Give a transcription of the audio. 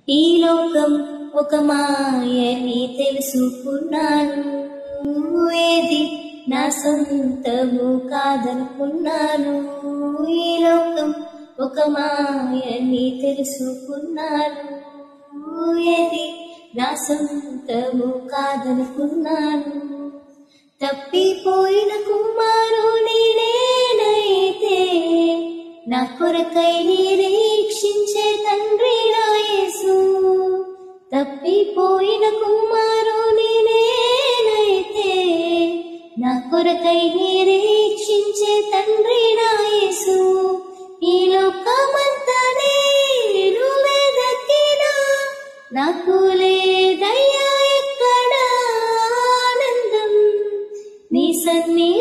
ఈ లోకం ఒక మాయని తెలుసుకున్నాను, ఏది నా సొంతము కాదనుకున్నాను. ఈ లోకం ఒక మాయని తెలుసుకున్నాను, ఏది నా సొంతము కాదనుకున్నాను. తప్పిపోయిన కుమారుని నేనైతే, నా కొరకై నిరీక్షించే తండ్రి నా యేసు. తప్పిపోయిన కుమారుని నేనైతే, నా కొరకై నిరీక్షించే తండ్రి నా యేసు. ఈ లోకమంతా నేను వెదకినా, నాకు లేదయ్యా ఎక్కడ ఆనందం. నీ సన్నిధిలో